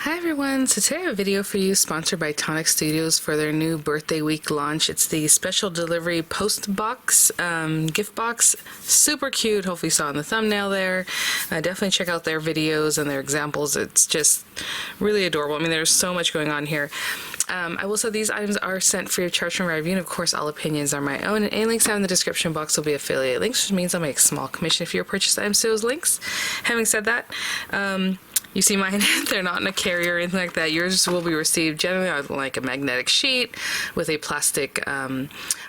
Hi everyone, so today I have a video for you sponsored by Tonic Studios for their new birthday week launch. It's the special delivery post box, gift box. Super cute, hopefully you saw in the thumbnail there. Definitely check out their videos and their examples. It's just really adorable. I mean, there's so much going on here. I will say these items are sent free of charge from my review, and of course all opinions are my own, and any links I have in the description box will be affiliate links, which means I'll make a small commission if you purchase items to those links. Having said that, you see mine, they're not in a carrier or anything like that. Yours will be received generally on like a magnetic sheet with a plastic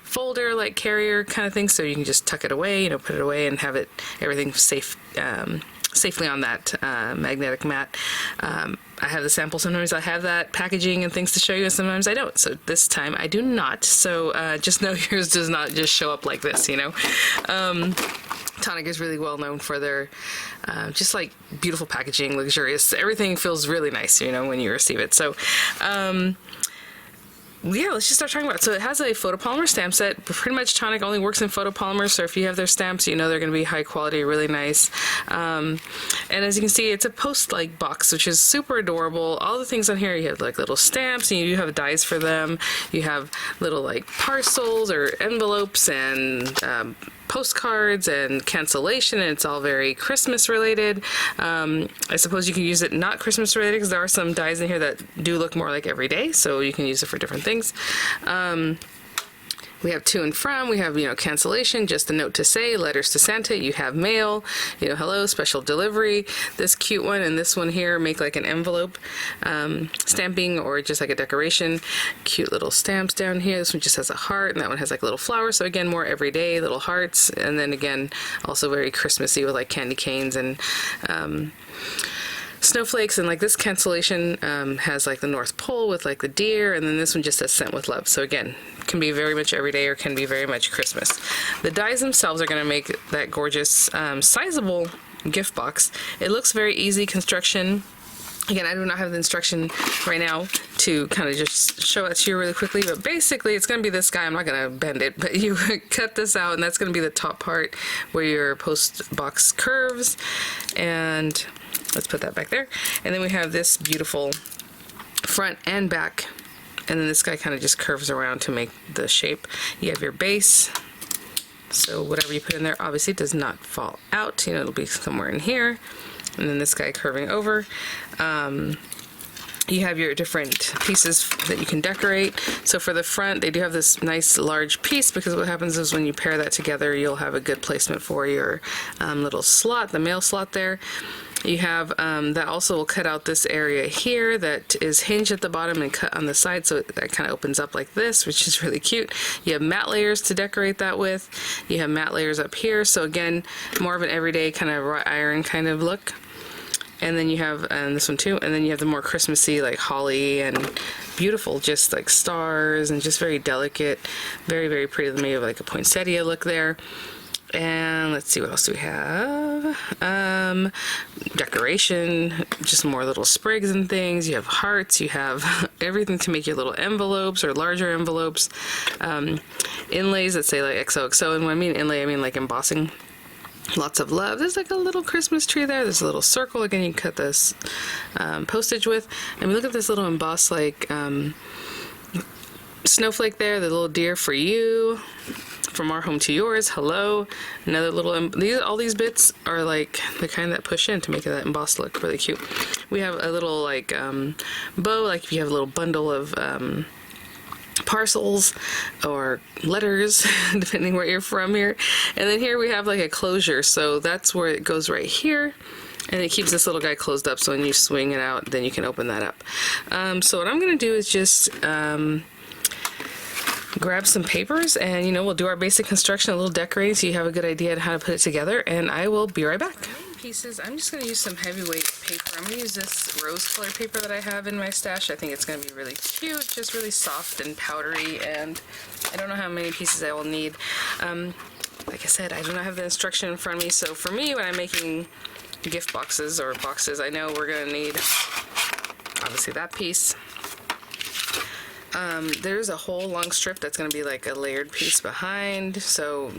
folder like carrier kind of thing, so you can just tuck it away, put it away and have it everything safe safely on that magnetic mat. I have the sample. Sometimes I have that packaging and things to show you, and sometimes I don't. So this time I do not. So just know yours does not just show up like this, Tonic is really well known for their just like beautiful packaging, luxurious. Everything feels really nice, when you receive it. So yeah, let's just start talking about it. So it has a photopolymer stamp set. Pretty much Tonic only works in photopolymers, so if you have their stamps, they're going to be high quality, really nice. And as you can see, it's a post-like box, which is super adorable. All the things on here, you have like little stamps, and you do have dies for them. You have little like parcels or envelopes and postcards and cancellation, and it's all very Christmas related. I suppose you can use it not Christmas related because there are some dies in here that do look more like every day, so you can use it for different things. We have to and from, we have, cancellation, just a note to say, letters to Santa, you have mail, hello, special delivery, this cute one and this one here make like an envelope, stamping or just like a decoration, cute little stamps down here. This one just has a heart and that one has like a little flower, so again, more everyday little hearts, and then again, also very Christmassy with like candy canes and snowflakes, and like this cancellation has like the North Pole with like the deer, and then this one just says sent with love. So again, can be very much everyday or can be very much Christmas. The dies themselves are going to make that gorgeous sizable gift box. It looks very easy construction. Again, I do not have the instruction right now to kind of just show it to you really quickly, but basically it's going to be this guy. I'm not going to bend it, but you cut this out, and that's going to be the top part where your post box curves, and let's put that back there. And then we have this beautiful front and back, and then this guy kind of just curves around to make the shape. You have your base, so whatever you put in there obviously does not fall out, it'll be somewhere in here, and then this guy curving over. You have your different pieces that you can decorate. So for the front, they do have this nice large piece, because what happens is when you pair that together, you'll have a good placement for your little slot, the mail slot there. You have that also will cut out this area here that is hinged at the bottom and cut on the side, so that kind of opens up like this, which is really cute. You have matte layers to decorate that with. You have matte layers up here, so again, more of an everyday kind of wrought iron kind of look. And then you have this one too, and then you have the more Christmassy like holly and beautiful just like stars and just very delicate, very, very pretty. Maybe have like a poinsettia look there. And let's see, what else do we have? Decoration, just more little sprigs and things. You have hearts, you have everything to make your little envelopes or larger envelopes. Inlays that say like XOXO, and when I mean inlay, I mean like embossing. Lots of love. There's like a little Christmas tree there. There's a little circle. Again, you can cut this postage with. And we look at this little embossed like snowflake there, the little deer for you. From our home to yours, hello. Another little, all these bits are like the kind that push in to make that embossed look really cute. We have a little like bow, like if you have a little bundle of parcels or letters, depending where you're from here. And then here we have like a closure, so that's where it goes right here. And it keeps this little guy closed up, so when you swing it out, then you can open that up. So what I'm going to do is just grab some papers, and we'll do our basic construction, a little decorating, so you have a good idea on how to put it together, and I will be right back. For main pieces, I'm just going to use some heavyweight paper. I'm going to use this rose color paper that I have in my stash. I think it's going to be really cute, just really soft and powdery, and I don't know how many pieces I will need. Like I said, I do not have the instruction in front of me, so for me, when I'm making gift boxes or boxes, I know we're going to need obviously that piece. There's a whole long strip that's going to be like a layered piece behind, so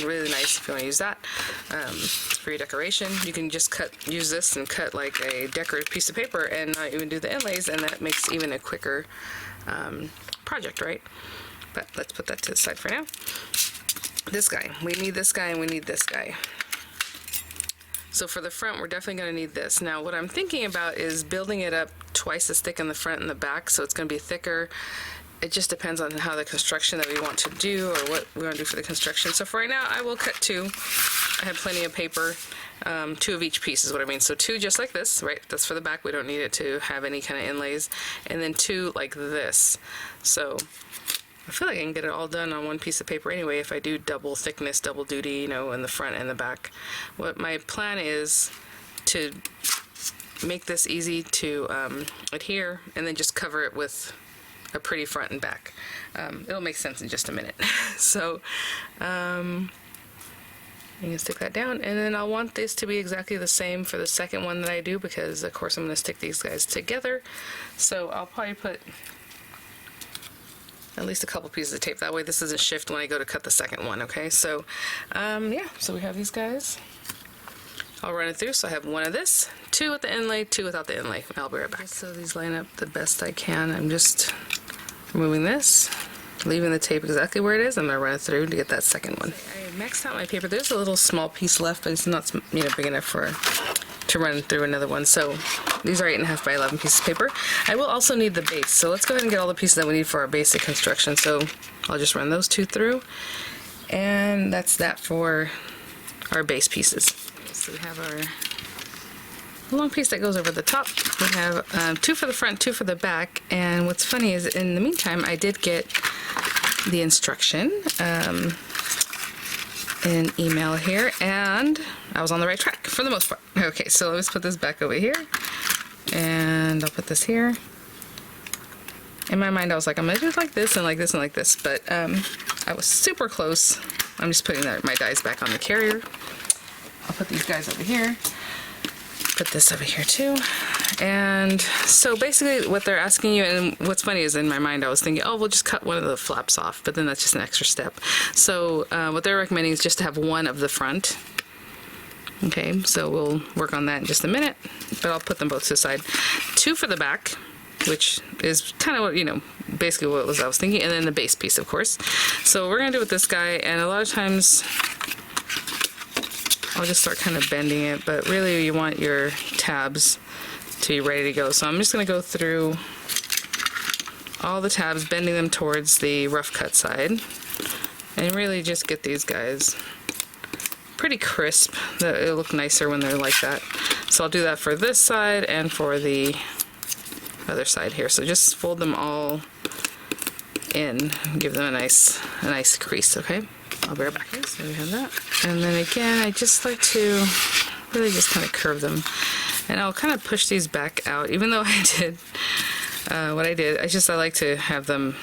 really nice if you want to use that for your decoration. You can just use this and cut like a decorative piece of paper and not even do the inlays, and that makes even a quicker project, right? But let's put that to the side for now. This guy, we need this guy and we need this guy. So for the front, we're definitely going to need this. Now, what I'm thinking about is building it up twice as thick in the front and the back, so it's going to be thicker. It just depends on how the construction that we want to do, or what we want to do for the construction. So for right now, I will cut 2. I have plenty of paper. 2 of each piece is what I mean. So 2 just like this, right? That's for the back. We don't need it to have any kind of inlays. And then 2 like this. So I feel like I can get it all done on one piece of paper anyway if I do double thickness, double duty, you know, in the front and the back. What my plan is to make this easy to adhere, and then just cover it with a pretty front and back. It'll make sense in just a minute. So you can stick that down, and then I'll want this to be exactly the same for the second one that I do, because of course I'm going to stick these guys together. So I'll probably put at least a couple pieces of tape. That way this doesn't shift when I go to cut the second one, okay? So, yeah, so we have these guys. I'll run it through. So I have 1 of this, 2 with the inlay, 2 without the inlay. I'll be right back. So these line up the best I can. I'm just removing this, leaving the tape exactly where it is. I'm going to run it through to get that second one. I maxed out my paper. There's a little small piece left, but it's not, you know, big enough to run through another one. So these are 8.5 by 11 pieces of paper. I will also need the base, so let's go ahead and get all the pieces that we need for our basic construction. So I'll just run those 2 through, and that's that for our base pieces. So we have our long piece that goes over the top. We have 2 for the front, 2 for the back, and what's funny is in the meantime I did get the instruction in email here, and I was on the right track for the most part. Okay, so let's put this back over here, and I'll put this here. In my mind I was like, I'm gonna do it like this and like this and like this, but I was super close. I'm just putting my dies back on the carrier. I'll put these guys over here, put this over here too. And so basically what they're asking you, and what's funny is in my mind I was thinking, oh, we'll just cut one of the flaps off, but then that's just an extra step. So what they're recommending is just to have 1 of the front. Okay, so we'll work on that in just a minute, but I'll put them both to the side. 2 for the back, which is kind of what, you know, basically what I was thinking, and then the base piece, of course. So we're gonna do it with this guy, and a lot of times I'll just start kind of bending it, but really you want your tabs to be ready to go. So I'm just going to go through all the tabs, bending them towards the rough cut side, and really just get these guys pretty crisp. It'll look nicer when they're like that. So I'll do that for this side and for the other side here. So just fold them all in, give them a nice crease, okay? I'll be right back. Okay, so we have that. And then again, I just like to really just kind of curve them. And I'll kind of push these back out, even though I did what I did. I like to have them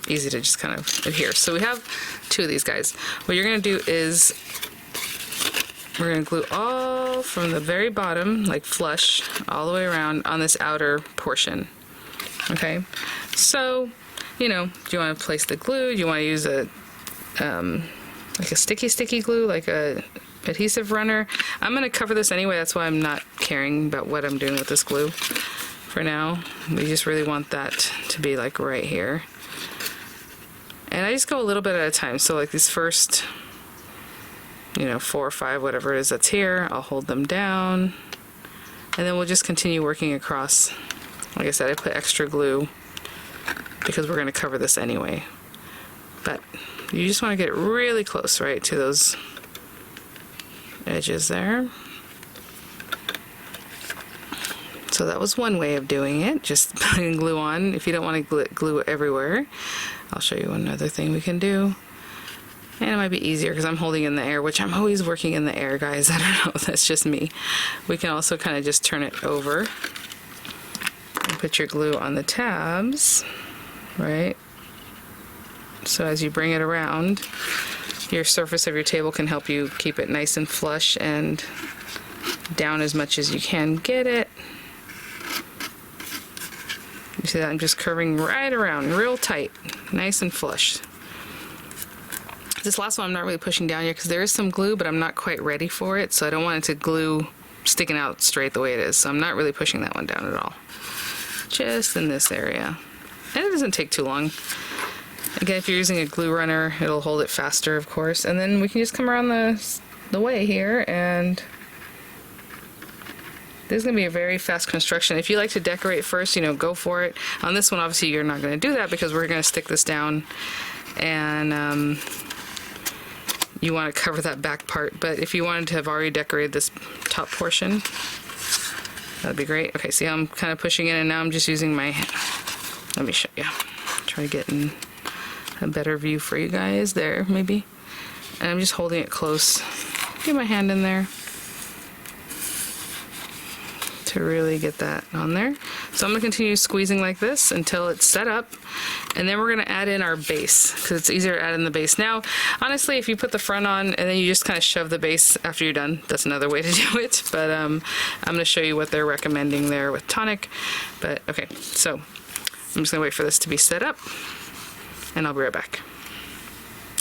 easy to just kind of adhere. So we have 2 of these guys. What you're going to do is we're going to glue all from the very bottom, like flush, all the way around on this outer portion. Okay? So, you know, do you want to place the glue? Do you want to use a like a sticky glue, like a adhesive runner? I'm going to cover this anyway, that's why I'm not caring about what I'm doing with this glue for now. We just really want that to be like right here. And I just go a little bit at a time, so like these first, you know, 4 or 5, whatever it is that's here, I'll hold them down, and then we'll just continue working across. Like I said, I put extra glue because we're going to cover this anyway. But you just want to get really close, right, to those edges there. So that was one way of doing it, just putting glue on. If you don't want to glue everywhere, I'll show you another thing we can do. And it might be easier because I'm holding in the air, which I'm always working in the air, guys. I don't know, that's just me. We can also kind of just turn it over and put your glue on the tabs, right? So as you bring it around, your surface of your table can help you keep it nice and flush and down as much as you can get it. You see that? I'm just curving right around, real tight, nice and flush. This last one I'm not really pushing down yet because there is some glue, but I'm not quite ready for it, so I don't want it to glue sticking out straight the way it is, so I'm not really pushing that one down at all. Just in this area. And it doesn't take too long. Again, if you're using a glue runner, it'll hold it faster, of course. And then we can just come around the way here, and this is going to be a very fast construction. If you like to decorate first, you know, go for it. On this one, obviously, you're not going to do that because we're going to stick this down, and you want to cover that back part. But if you wanted to have already decorated this top portion, that'd be great. Okay, see how I'm kind of pushing in, and now I'm just using my, let me show you. Try to get in a better view for you guys there, maybe. And I'm just holding it close. Get my hand in there to really get that on there. So I'm going to continue squeezing like this until it's set up, and then we're going to add in our base because it's easier to add in the base. Now, honestly, if you put the front on and then you just kind of shove the base after you're done, that's another way to do it, but I'm going to show you what they're recommending there with Tonic. But okay, so I'm just going to wait for this to be set up, and I'll be right back.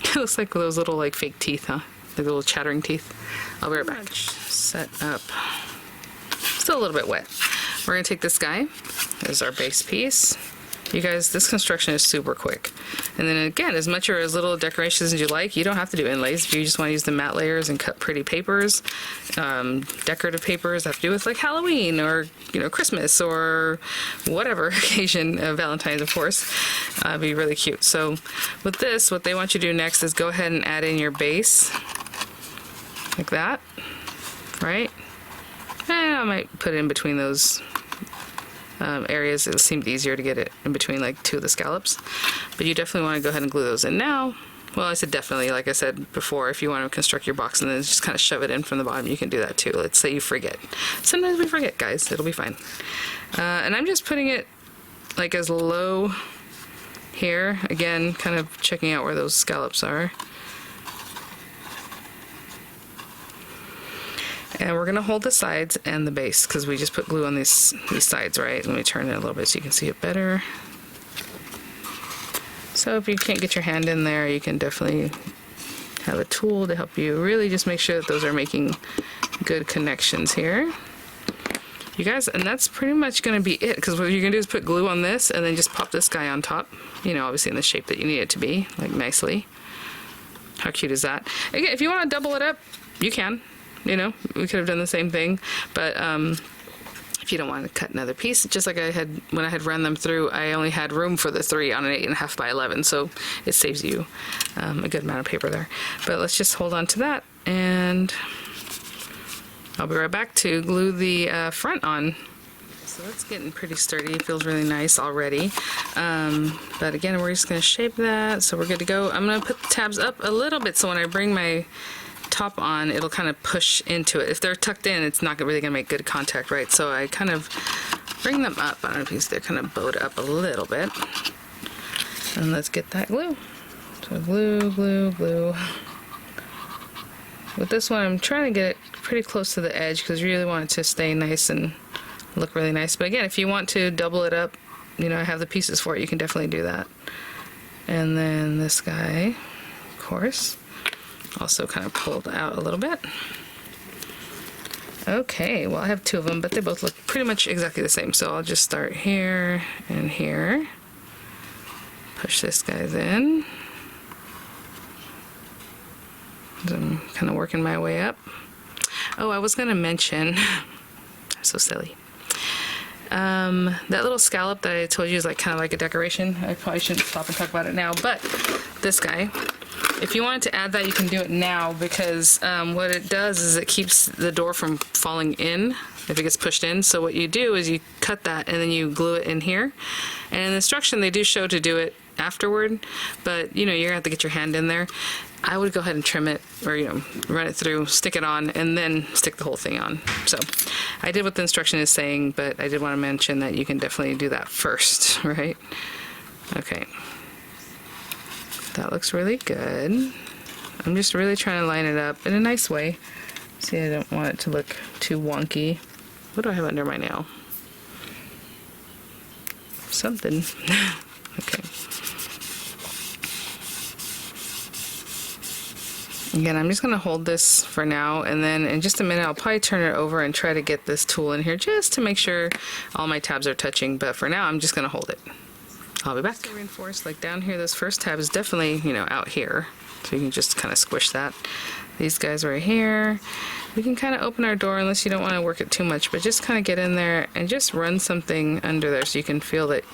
It looks like those little like fake teeth, huh? Like little chattering teeth. I'll be right back. Set up. Still a little bit wet. We're going to take this guy. There's our base piece. You guys, this construction is super quick. And then again, as much or as little decorations as you like, you don't have to do inlays. If you just want to use the matte layers and cut pretty papers, decorative papers that have to do with like Halloween or, you know, Christmas or whatever occasion, Valentine's of course, be really cute. So with this, what they want you to do next is go ahead and add in your base like that, right? And I might put it in between those areas. It seemed easier to get it in between like two of the scallops, but you definitely want to go ahead and glue those in now. Well, I said definitely, like I said before, if you want to construct your box and then just kind of shove it in from the bottom, you can do that too. Let's say you forget. Sometimes we forget, guys. It'll be fine. And I'm just putting it like as low here, again, kind of checking out where those scallops are. And we're going to hold the sides and the base because we just put glue on these sides, right? Let me turn it a little bit so you can see it better. So if you can't get your hand in there, you can definitely have a tool to help you really just make sure that those are making good connections here. You guys, and that's pretty much going to be it, because what you're going to do is put glue on this and then just pop this guy on top, you know, obviously in the shape that you need it to be, like nicely. How cute is that? Again, if you want to double it up, you can. You know, we could have done the same thing, but if you don't want to cut another piece, just like I had when I had run them through, I only had room for the 3 on an 8.5 by 11, so it saves you a good amount of paper there. But let's just hold on to that, and I'll be right back to glue the front on. So that's getting pretty sturdy. It feels really nice already. But again, we're just going to shape that, so we're good to go. I'm going to put the tabs up a little bit, so when I bring my top on, it'll kind of push into it. If they're tucked in, it's not really going to make good contact, right? So I kind of bring them up. I don't know if you see, they're kind of bowed up a little bit. And let's get that glue. So glue, glue, glue. With this one, I'm trying to get it pretty close to the edge because you really want it to stay nice and look really nice. But again, if you want to double it up, you know, I have the pieces for it. You can definitely do that. And then this guy, of course, also kind of pulled out a little bit. Okay, well I have 2 of them, but they both look pretty much exactly the same. So I'll just start here and here. Push this guy in. I'm kind of working my way up. Oh, I was going to mention, so silly. That little scallop that I told you is like kind of like a decoration. I probably shouldn't stop and talk about it now, but this guy, if you wanted to add that, you can do it now, because what it does is it keeps the door from falling in if it gets pushed in. So what you do is you cut that and then you glue it in here. And in the instruction, they do show to do it afterward, but you know, you're gonna have to get your hand in there. I would go ahead and trim it, or you know, run it through, stick it on, and then stick the whole thing on. So I did what the instruction is saying, but I did want to mention that you can definitely do that first, right? Okay. That looks really good. I'm just really trying to line it up in a nice way. See, I don't want it to look too wonky. What do I have under my nail? something. Okay. Again, I'm just going to hold this for now, and then in just a minute I'll probably turn it over and try to get this tool in here just to make sure all my tabs are touching, but for now I'm just going to hold it. I'll be back. So reinforced, like down here, this first tab is definitely, you know, out here, so you can just kind of squish that. These guys right here, we can kind of open our door unless you don't want to work it too much, but just kind of get in there and just run something under there so you can feel that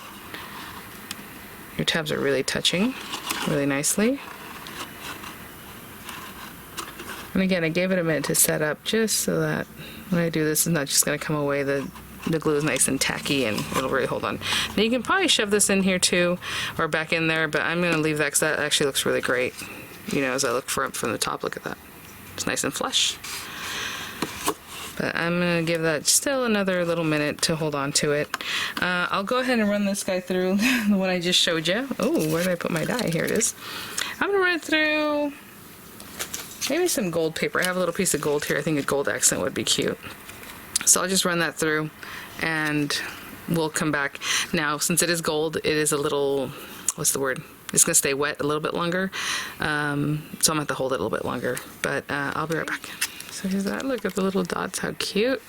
your tabs are really touching really nicely. And again, I gave it a minute to set up just so that when I do this, it's not just going to come away. The glue is nice and tacky and it'll really hold on. Now you can probably shove this in here too, or back in there, but I'm going to leave that because that actually looks really great. You know, as I look from the top, look at that. It's nice and flush. But I'm going to give that still another little minute to hold on to it. I'll go ahead and run this guy through the one I just showed you. Oh, where did I put my die? Here it is. I'm going to run it through maybe some gold paper. I have a little piece of gold here. I think a gold accent would be cute. So I'll just run that through and we'll come back. Now, since it is gold, it is a little, what's the word? It's going to stay wet a little bit longer. So I'm going to have to hold it a little bit longer, but I'll be right back. So here's that. Look at the little dots, how cute.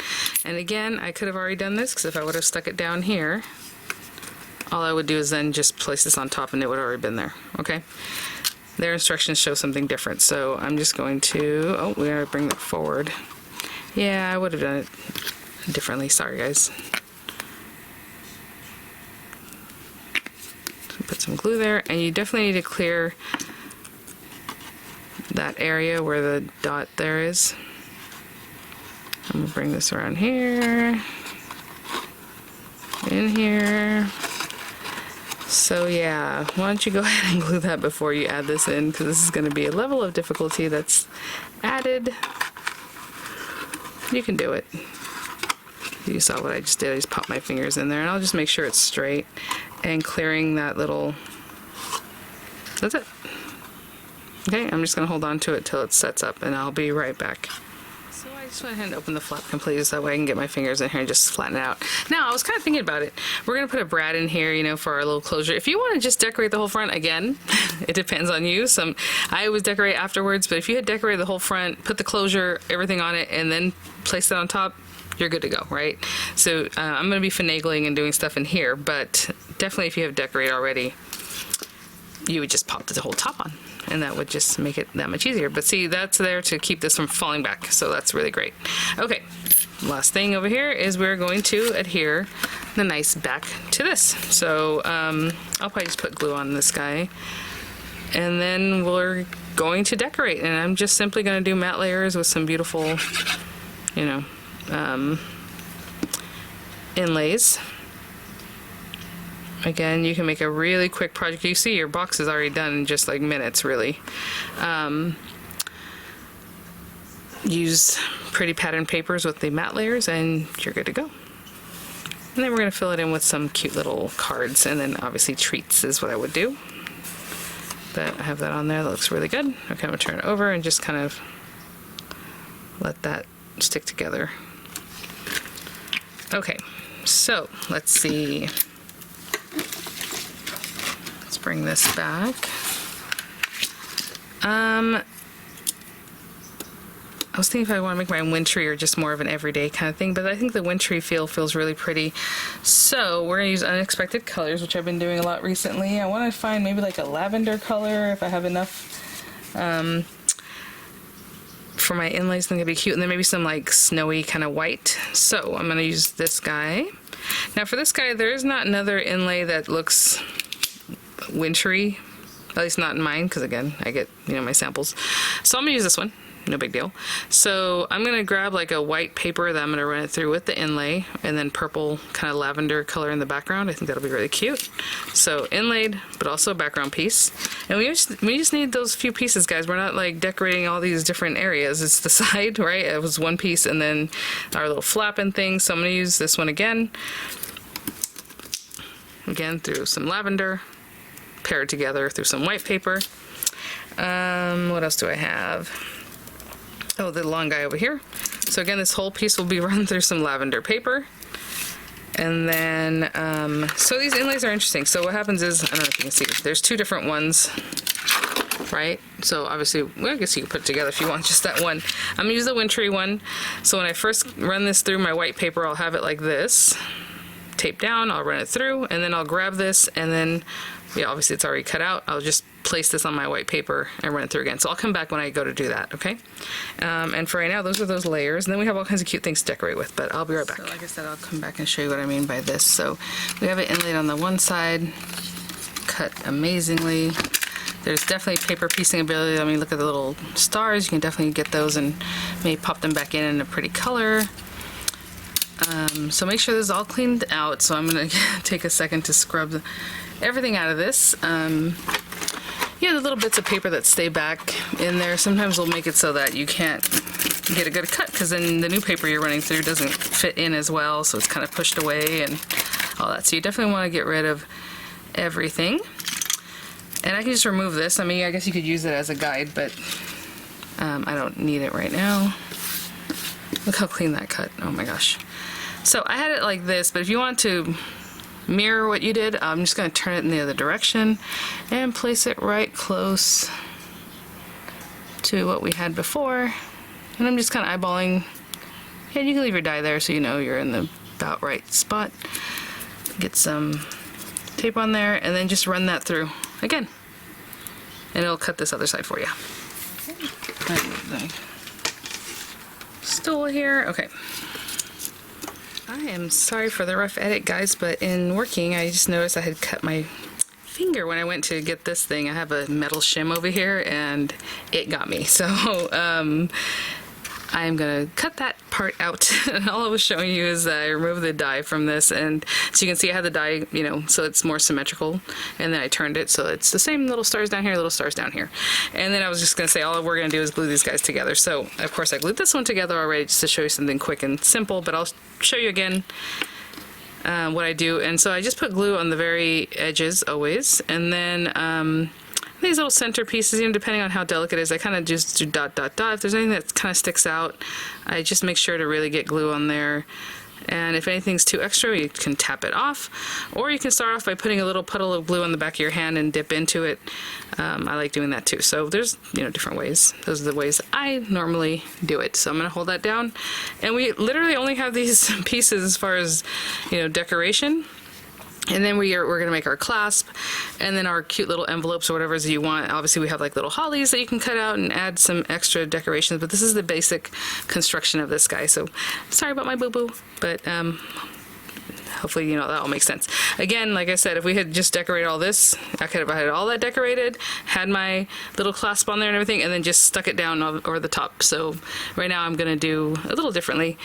And again, I could have already done this because if I would have stuck it down here, all I would do is then just place this on top and it would have already been there, okay? Their instructions show something different, so I'm just going to, oh, we gotta bring that forward. Yeah, I would have done it differently. Sorry, guys. Put some glue there, and you definitely need to clear that area where the dot there is. I'm gonna bring this around here, in here. So yeah, why don't you go ahead and glue that before you add this in, because this is going to be a level of difficulty that's added. You can do it. You saw what I just did. I just popped my fingers in there, and I'll just make sure it's straight and clearing that little, that's it. Okay, I'm just going to hold on to it till it sets up, and I'll be right back. So I just went ahead and opened the flap completely so that way I can get my fingers in here and just flatten it out. Now, I was kind of thinking about it. We're going to put a brad in here, you know, for our little closure. If you want to just decorate the whole front, again, it depends on you. I always decorate afterwards, but if you had decorated the whole front, put the closure, everything on it, and then place it on top, you're good to go, right? So I'm going to be finagling and doing stuff in here, but definitely if you have decorated already, you would just pop the whole top on, and that would just make it that much easier. But see, that's there to keep this from falling back, so that's really great. Okay, last thing over here is we're going to adhere the nice back to this. So I'll probably just put glue on this guy, and then we're going to decorate, and I'm just simply going to do matte layers with some beautiful, you know, inlays. Again, you can make a really quick project. You see your box is already done in just like minutes, really. Use pretty pattern papers with the matte layers and you're good to go. And then we're going to fill it in with some cute little cards, and then obviously treats is what I would do. But I have that on there. That looks really good. Okay, I'm going to turn it over and just kind of let that stick together. Okay, so let's see. Bring this back. I was thinking if I want to make my wintry or just more of an everyday kind of thing, but I think the wintry feel feels really pretty. So we're going to use unexpected colors, which I've been doing a lot recently. I want to find maybe like a lavender color if I have enough for my inlays. I think it'd be cute, and then maybe some like snowy kind of white. So I'm going to use this guy. Now for this guy, there is not another inlay that looks wintry, at least not in mine, because again, I get, you know, my samples. So I'm gonna use this one, no big deal. So I'm gonna grab like a white paper that I'm gonna run it through with the inlay, and then purple kind of lavender color in the background. I think that'll be really cute. So inlaid, but also a background piece. And we just need those few pieces, guys. We're not like decorating all these different areas. It's the side, right? It was one piece, and then our little flapping thing. So I'm gonna use this one again through some lavender, paired together through some white paper. What else do I have? Oh, the long guy over here. So again, this whole piece will be run through some lavender paper. And then, so these inlays are interesting. So what happens is, I don't know if you can see, there's two different ones, right? So obviously, well, I guess you can put it together if you want just that one. I'm gonna use the wintry one. So when I first run this through my white paper, I'll have it like this, taped down, I'll run it through, and then I'll grab this, and then, yeah, obviously it's already cut out. I'll just place this on my white paper and run it through again. So I'll come back when I go to do that, okay? And for right now, those are those layers. And then we have all kinds of cute things to decorate with, but I'll be right back. So like I said, I'll come back and show you what I mean by this. So we have it inlaid on the one side, cut amazingly. There's definitely paper piecing ability. I mean, look at the little stars. You can definitely get those and maybe pop them back in a pretty color. So make sure this is all cleaned out. So I'm gonna take a second to scrub everything out of this. Yeah, the little bits of paper that stay back in there sometimes will make it so that you can't get a good cut, because then the new paper you're running through doesn't fit in as well, so it's kind of pushed away and all that. So you definitely want to get rid of everything. And I can just remove this. I mean, I guess you could use it as a guide, but I don't need it right now. Look how clean that cut. Oh my gosh. So I had it like this, but if you want to mirror what you did, I'm just going to turn it in the other direction and place it right close to what we had before. And I'm just kind of eyeballing. Yeah, you can leave your die there so you know you're in the about right spot. Get some tape on there and then just run that through again. And it'll cut this other side for you. Okay. Stool here. Okay. I am sorry for the rough edit, guys, but in working, I just noticed I had cut my finger when I went to get this thing. I have a metal shim over here, and it got me. So I'm gonna cut that part out. And all I was showing you is I removed the die from this, and so you can see I had the die, you know, so it's more symmetrical, and then I turned it so it's the same little stars down here, little stars down here. And then I was just gonna say all we're gonna do is glue these guys together. So of course I glued this one together already just to show you something quick and simple, but I'll show you again what I do. And so I just put glue on the very edges always, and then these little center pieces, you know, depending on how delicate it is, I kind of just do dot, dot, dot. If there's anything that kind of sticks out, I just make sure to really get glue on there. And if anything's too extra, you can tap it off. Or you can start off by putting a little puddle of glue on the back of your hand and dip into it. I like doing that too. So there's, you know, different ways. Those are the ways I normally do it. So I'm going to hold that down. And we literally only have these pieces as far as, you know, decoration. And then we're going to make our clasp, and then our cute little envelopes or whatever you want. Obviously we have like little hollies that you can cut out and add some extra decorations, but this is the basic construction of this guy. So sorry about my boo-boo, but hopefully, you know, that all makes sense. Again, like I said, if we had just decorated all this, I could have had all that decorated, had my little clasp on there and everything, and then just stuck it down over the top. So right now I'm going to do a little differently,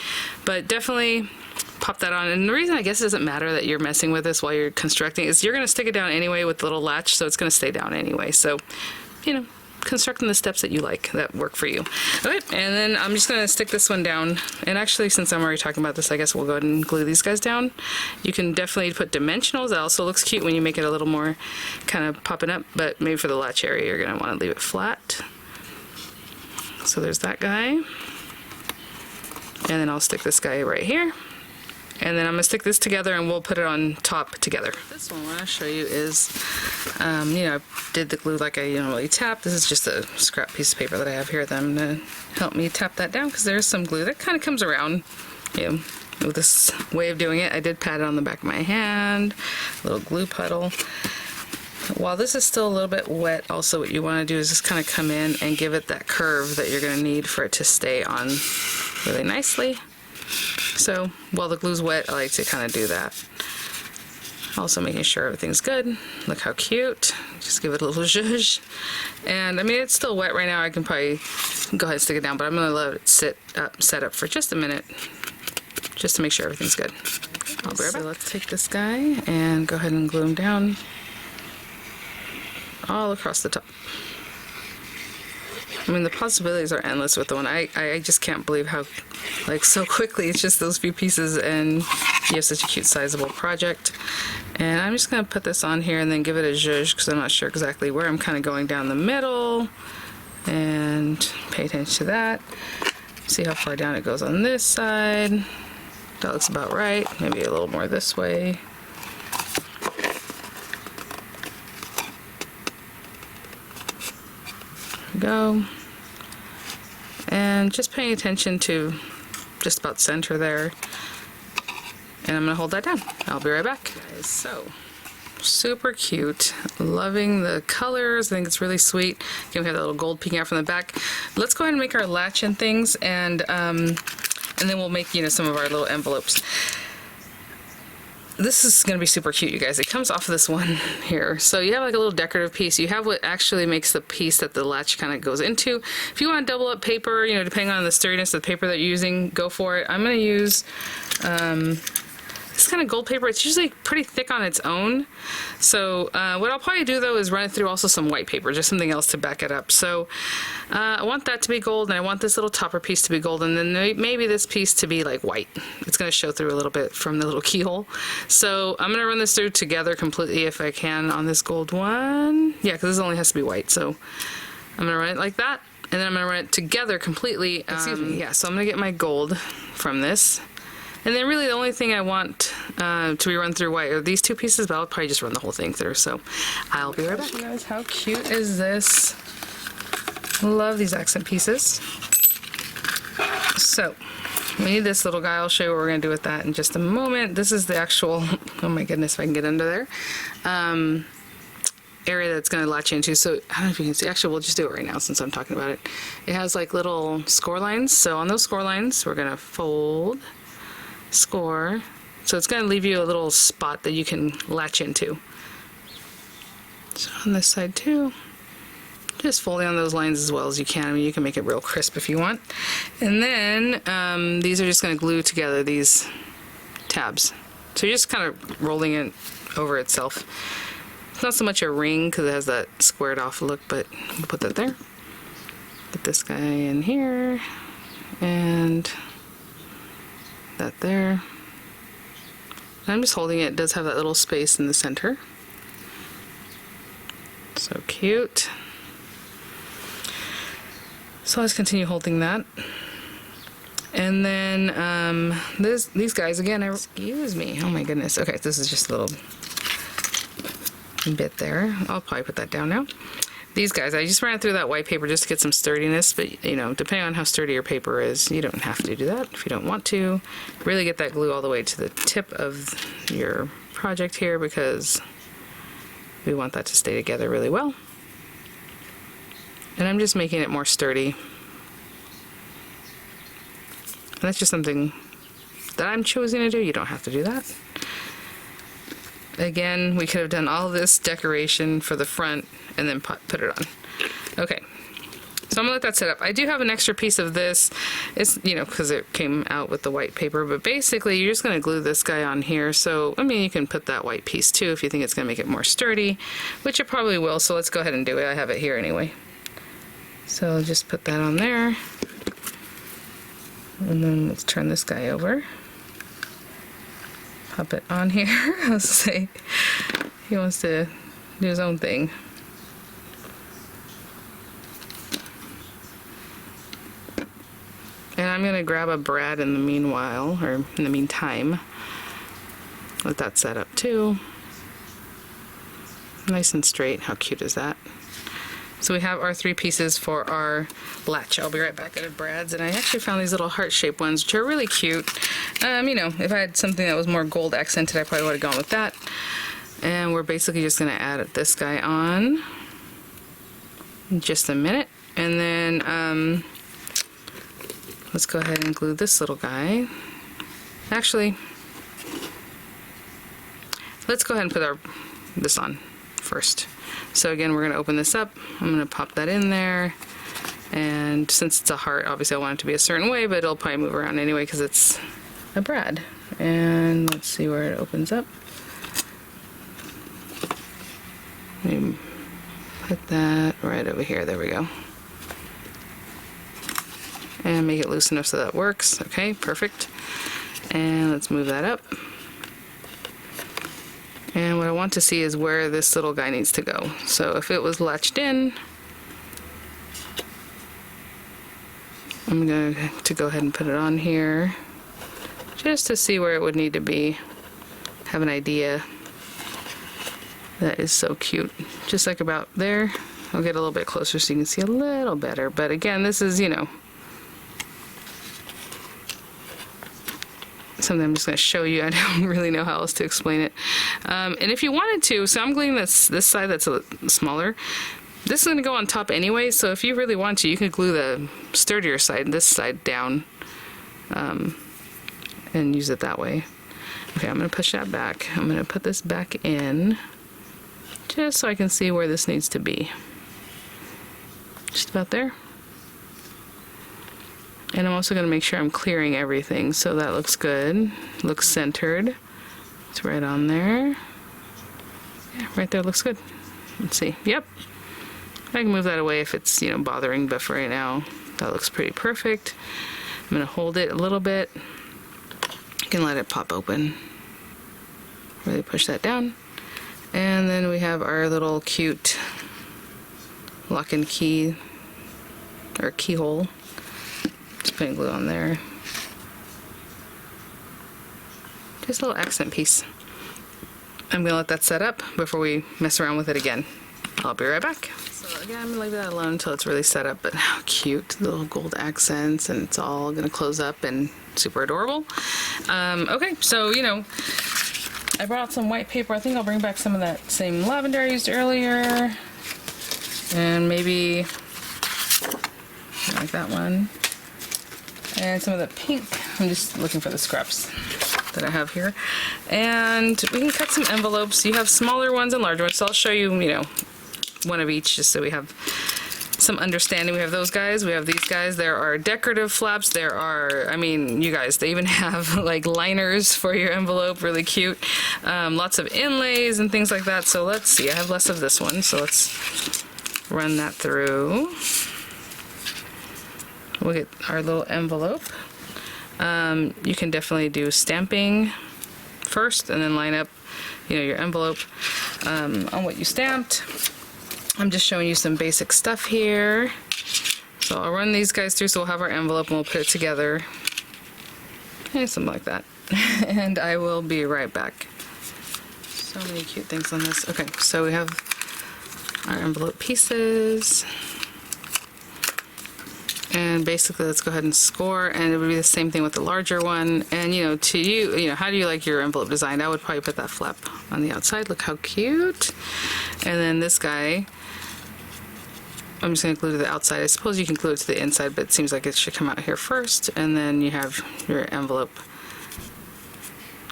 but definitely pop that on. And the reason I guess it doesn't matter that you're messing with this while you're constructing is you're going to stick it down anyway with the little latch, so it's going to stay down anyway. So, you know, constructing the steps that you like, that work for you. Okay, and then I'm just going to stick this one down. And actually, since I'm already talking about this, I guess we'll go ahead and glue these guys down. You can definitely put dimensionals. That also looks cute when you make it a little more kind of popping up, but maybe for the latch area, you're going to want to leave it flat. So there's that guy. And then I'll stick this guy right here. And then I'm going to stick this together and we'll put it on top together. This one, what I'll show you is, you know, I did the glue like I normally tap. This is just a scrap piece of paper that I have here that I'm going to help me tap that down, because there's some glue that kind of comes around, you know, with this way of doing it. I did pat it on the back of my hand, a little glue puddle. While this is still a little bit wet, also what you want to do is just kind of come in and give it that curve that you're going to need for it to stay on really nicely. So while the glue's wet, I like to kind of do that. Also making sure everything's good. Look how cute. Just give it a little zhuzh. And I mean, it's still wet right now. I can probably go ahead and stick it down, but I'm going to let it set up for just a minute, just to make sure everything's good. I'll be right back. So let's take this guy and go ahead and glue him down all across the top. I mean, the possibilities are endless with the one. I just can't believe how, like, so quickly it's just those few pieces and you have such a cute sizable project. And I'm just going to put this on here and then give it a zhuzh, because I'm not sure exactly where. I'm kind of going down the middle, and pay attention to that. See how far down it goes on this side. That looks about right. Maybe a little more this way. There we go. And just paying attention to just about center there. And I'm gonna hold that down. I'll be right back. Guys, so super cute. Loving the colors. I think it's really sweet. Again, we have that little gold peeking out from the back. Let's go ahead and make our latch and things, and then we'll make, you know, some of our little envelopes. This is going to be super cute, you guys. It comes off of this one here. So you have like a little decorative piece. You have what actually makes the piece that the latch kind of goes into. If you want to double up paper, you know, depending on the sturdiness of the paper that you're using, go for it. I'm going to use this kind of gold paper. It's usually pretty thick on its own. So what I'll probably do though is run it through also some white paper, just something else to back it up. So I want that to be gold, and I want this little topper piece to be gold, and then maybe this piece to be like white. It's going to show through a little bit from the little keyhole. So I'm going to run this through together completely if I can on this gold one. Yeah, because this only has to be white. So I'm going to run it like that, and then I'm going to run it together completely. Excuse me. Yeah, so I'm going to get my gold from this. And then really the only thing I want to be run through white are these two pieces, but I'll probably just run the whole thing through. So I'll be right back. You guys, how cute is this? Love these accent pieces. So we need this little guy. I'll show you what we're going to do with that in just a moment. This is the actual, oh my goodness, if I can get under there, area that's going to latch into. So I don't know if you can see. Actually, we'll just do it right now since I'm talking about it. It has like little score lines. So on those score lines, we're going to fold, score, so it's going to leave you a little spot that you can latch into. So on this side too, just folding on those lines as well as you can. I mean, you can make it real crisp if you want. And then these are just going to glue together, these tabs. So you're just kind of rolling it over itself. It's not so much a ring because it has that squared off look, but we'll put that there. Put this guy in here and that there. And I'm just holding it. It does have that little space in the center. So cute. So let's continue holding that. And then these guys again, excuse me, oh my goodness. Okay, this is just a little bit there. I'll probably put that down now. These guys, I just ran it through that white paper just to get some sturdiness, but you know, depending on how sturdy your paper is, you don't have to do that if you don't want to. Really get that glue all the way to the tip of your project here because we want that to stay together really well. And I'm just making it more sturdy. And that's just something that I'm choosing to do. You don't have to do that. Again, we could have done all this decoration for the front and then put it on. Okay, so I'm gonna let that set up. I do have an extra piece of this. It's, you know, because it came out with the white paper, but basically you're just gonna glue this guy on here. So, I mean, you can put that white piece too if you think it's gonna make it more sturdy, which it probably will, so let's go ahead and do it. I have it here anyway. So I'll just put that on there. And then let's turn this guy over. Pop it on here. I was say he wants to do his own thing. And I'm gonna grab a brad in the meanwhile, or in the meantime. Let that set up too. Nice and straight. How cute is that? So we have our 3 pieces for our latch. I'll be right back at brads, and I actually found these little heart-shaped ones, which are really cute. You know, if I had something that was more gold accented, I probably would have gone with that. And we're basically just going to add this guy on in just a minute. And then let's go ahead and glue this little guy. Actually, let's go ahead and put this on first. So again, we're going to open this up. I'm going to pop that in there. And since it's a heart, obviously I want it to be a certain way, but it'll probably move around anyway because it's a brad. And let's see where it opens up. Let me put that right over here. There we go. And make it loose enough so that works. Okay, perfect. And let's move that up. And what I want to see is where this little guy needs to go. So if it was latched in, I'm going to go ahead and put it on here. just to see where it would need to be. Have an idea. That is so cute. Just like about there. I'll get a little bit closer so you can see a little better. But again, this is, you know, something I'm just going to show you. I don't really know how else to explain it. And if you wanted to, so I'm gluing this side that's a little smaller. This is going to go on top anyway, so if you really want to, you could glue the sturdier side, this side down, and use it that way. Okay, I'm going to push that back. I'm going to put this back in, just so I can see where this needs to be. Just about there. And I'm also going to make sure I'm clearing everything, so that looks good. Looks centered. It's right on there. Yeah, right there looks good. Let's see. Yep. I can move that away if it's, you know, bothering, but for right now, that looks pretty perfect. I'm going to hold it a little bit. You can let it pop open. Really push that down. And then we have our little cute lock and key, or keyhole. Just putting glue on there. Just a little accent piece. I'm going to let that set up before we mess around with it again. I'll be right back. So again, I'm going to leave that alone until it's really set up, but how cute, the little gold accents, and it's all going to close up and super adorable. Okay, so, you know, I brought some white paper. I think I'll bring back some of that same lavender I used earlier, and maybe like that one, and some of the pink. I'm just looking for the scraps that I have here, and we can cut some envelopes. You have smaller ones and larger ones, so I'll show you, you know, one of each, just so we have some understanding. We have those guys, we have these guys. There are decorative flaps. There are, I mean, you guys, they even have like liners for your envelope, really cute. Lots of inlays and things like that. So let's see, I have less of this one, so let's run that through. We'll get our little envelope. You can definitely do stamping first and then line up, you know, your envelope on what you stamped. I'm just showing you some basic stuff here. So I'll run these guys through, so we'll have our envelope and we'll put it together. Okay, something like that. And I will be right back. So many cute things on this. Okay, so we have our envelope pieces. And basically, let's go ahead and score, and it would be the same thing with the larger one. And, you know, to you, how do you like your envelope designed? I would probably put that flap on the outside. Look how cute. And then this guy, I'm just going to glue to the outside. I suppose you can glue it to the inside, but it seems like it should come out here first. And then you have your envelope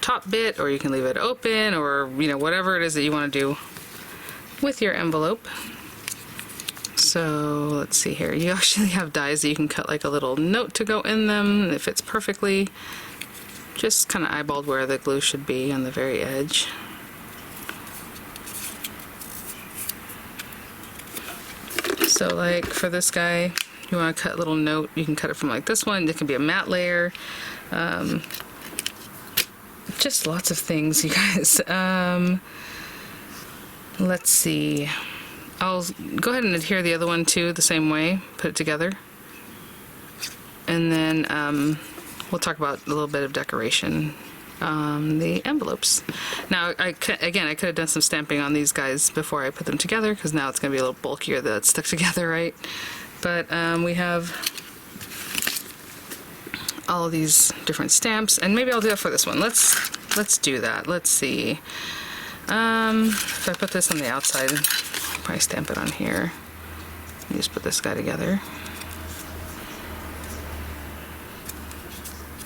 top bit, or you can leave it open, or, you know, whatever it is that you want to do with your envelope. So let's see here. You actually have dies that you can cut like a little note to go in them. It fits perfectly. Just kind of eyeballed where the glue should be on the very edge. So like for this guy, you want to cut a little note, you can cut it from like this one. It can be a matte layer. Just lots of things, you guys. Let's see. I'll go ahead and adhere the other one too, the same way, put it together. And then we'll talk about a little bit of decoration on the envelopes. Now, I could have done some stamping on these guys before I put them together, because now it's going to be a little bulkier that it's stuck together, right? But we have all of these different stamps, and maybe I'll do that for this one. Let's do that. Let's see. If I put this on the outside, I'll probably stamp it on here. You just put this guy together.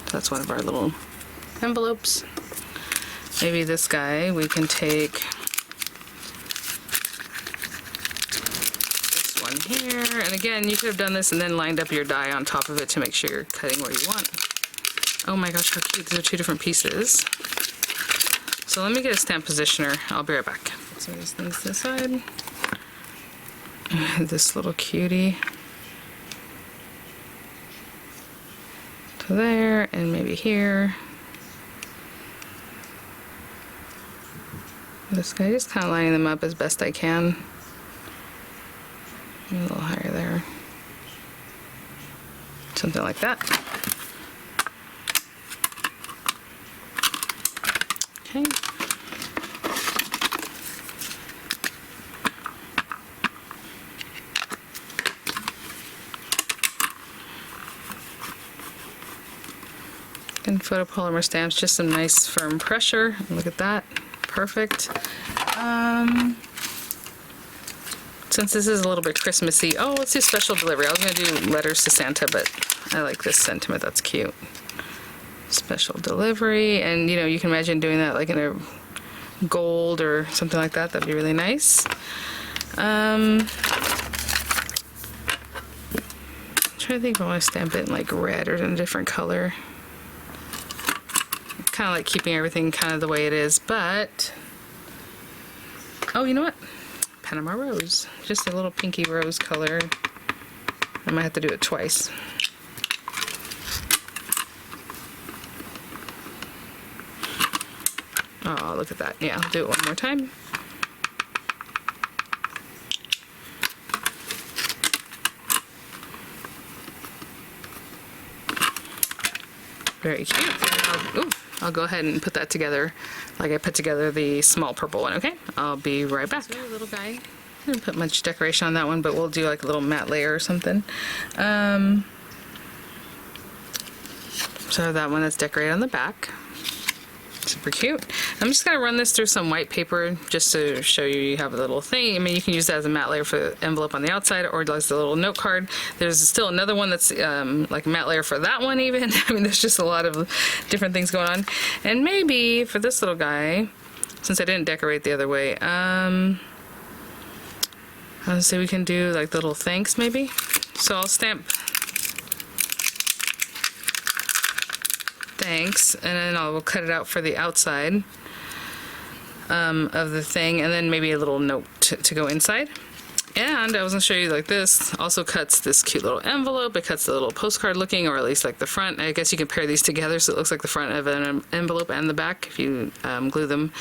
So that's one of our little envelopes. Maybe this guy, we can take this one here. And again, you could have done this and then lined up your die on top of it to make sure you're cutting where you want. Oh my gosh, how cute. These are two different pieces. So let me get a stamp positioner. I'll be right back. So these things to the side. This little cutie to there, and maybe here. This guy, just kind of lining them up as best I can. Maybe a little higher there. Something like that. Okay. And photopolymer stamps, just some nice firm pressure. Look at that, perfect. Since this is a little bit Christmassy, oh, let's do special delivery. I was gonna do letters to Santa, but I like this sentiment, that's cute. Special delivery, and you know, you can imagine doing that like in a gold or something like that. That'd be really nice. I'm trying to think if I want to stamp it in like red or in a different color. Kind of like keeping everything kind of the way it is, but oh, you know what? Panama rose, just a little pinky rose color. I might have to do it twice. Oh, look at that. Yeah, I'll do it one more time. Very cute. I'll go ahead and put that together like I put together the small purple one, okay? I'll be right back. So, little guy. I didn't put much decoration on that one, but we'll do like a little matte layer or something. So that one that's decorated on the back. Super cute. I'm just going to run this through some white paper just to show you have a little thing. I mean, you can use that as a matte layer for the envelope on the outside, or as a little note card. There's still another one that's like a matte layer for that one even. I mean, there's just a lot of different things going on. And maybe for this little guy, since I didn't decorate the other way, I would say we can do like the little thanks maybe. So I'll stamp thanks, and then I'll cut it out for the outside of the thing, and then maybe a little note to go inside. And I was going to show you like this also cuts this cute little envelope. It cuts the little postcard looking, or at least like the front. I guess you can pair these together so it looks like the front of an envelope and the back if you glue them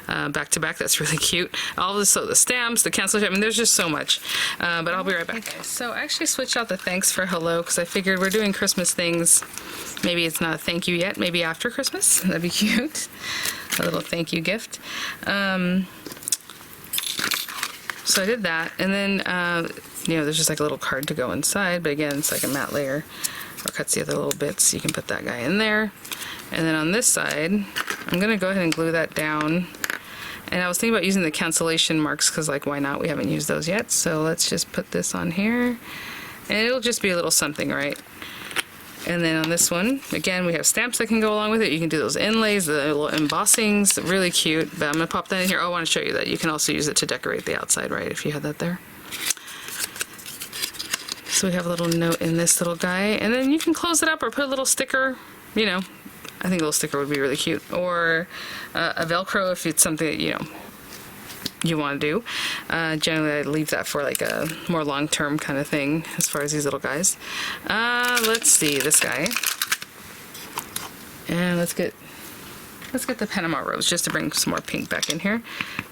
back to back. That's really cute. All this, so the stamps, the cancellation, I mean there's just so much. But I'll be right back. Okay, so I actually switched out the thanks for hello because I figured we're doing Christmas things. Maybe it's not a thank you yet, maybe after Christmas. That'd be cute. A little thank you gift. So I did that, and then, you know, there's just like a little card to go inside, but again, it's like a matte layer, or cuts the other little bits. You can put that guy in there. And then on this side, I'm gonna go ahead and glue that down. And I was thinking about using the cancellation marks, because like, why not? We haven't used those yet. So let's just put this on here, and it'll just be a little something, right? And then on this one, again, we have stamps that can go along with it. You can do those inlays, the little embossings, really cute. But I'm gonna pop that in here. Oh, I want to show you that you can also use it to decorate the outside, right, if you had that there. So we have a little note in this little guy, and then you can close it up or put a little sticker, you know. I think a little sticker would be really cute. Or a Velcro if it's something that, you know, you want to do. Generally I leave that for like a more long-term kind of thing as far as these little guys. Let's see this guy, and let's get the Panama rose just to bring some more pink back in here.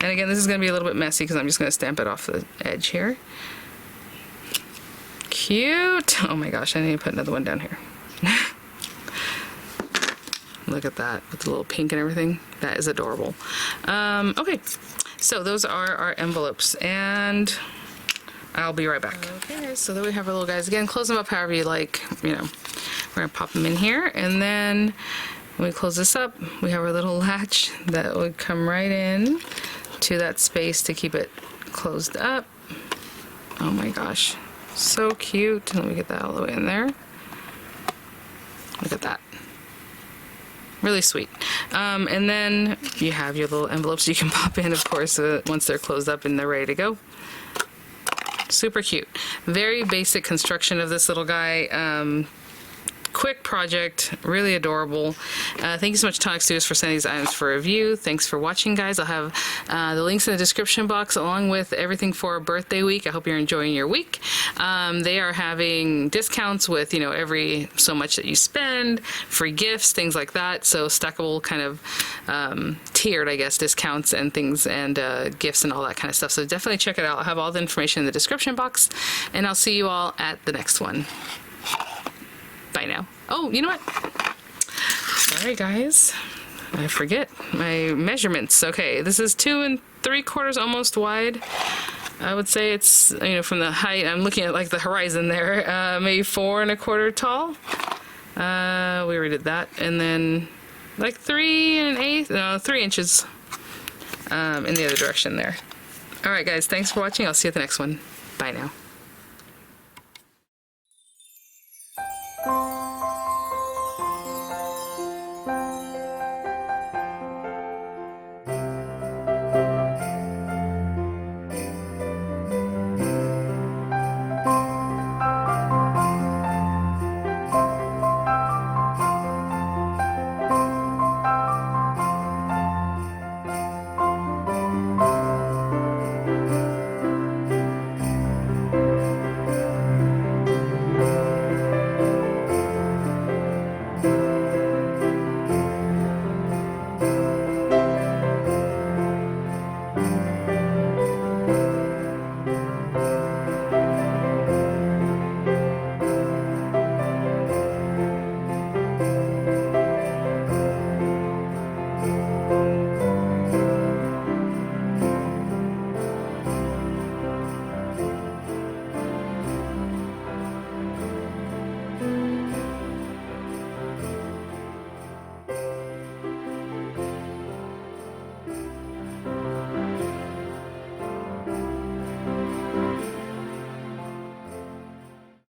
And again, this is going to be a little bit messy because I'm just going to stamp it off the edge here. Cute. Oh my gosh, I need to put another one down here. Look at that with the little pink and everything. That is adorable. Okay. So those are our envelopes, and I'll be right back. Okay, so then we have our little guys. Again, close them up however you like, you know. We're gonna pop them in here, and then when we close this up, we have our little latch that would come right in to that space to keep it closed up. Oh my gosh, so cute. Let me get that all the way in there. Look at that. Really sweet. And then you have your little envelopes you can pop in, of course, once they're closed up and they're ready to go. Super cute. Very basic construction of this little guy. Quick project, really adorable. Thank you so much, Tonic Studios, for sending these items for review. Thanks for watching, guys. I'll have the links in the description box along with everything for birthday week. I hope you're enjoying your week. They are having discounts with, you know, every so much that you spend, free gifts, things like that. So stackable kind of tiered, I guess, discounts and things, and gifts and all that kind of stuff. So definitely check it out. I'll have all the information in the description box, and I'll see you all at the next one. Bye now. Oh, you know what? Sorry, guys. I forget my measurements. Okay, this is 2 3/4 almost wide. I would say it's, you know, from the height, I'm looking at like the horizon there, maybe 4 1/4 tall. We already did that. And then like 3 1/8, no, 3 inches in the other direction there. All right, guys, thanks for watching. I'll see you at the next one. Bye now.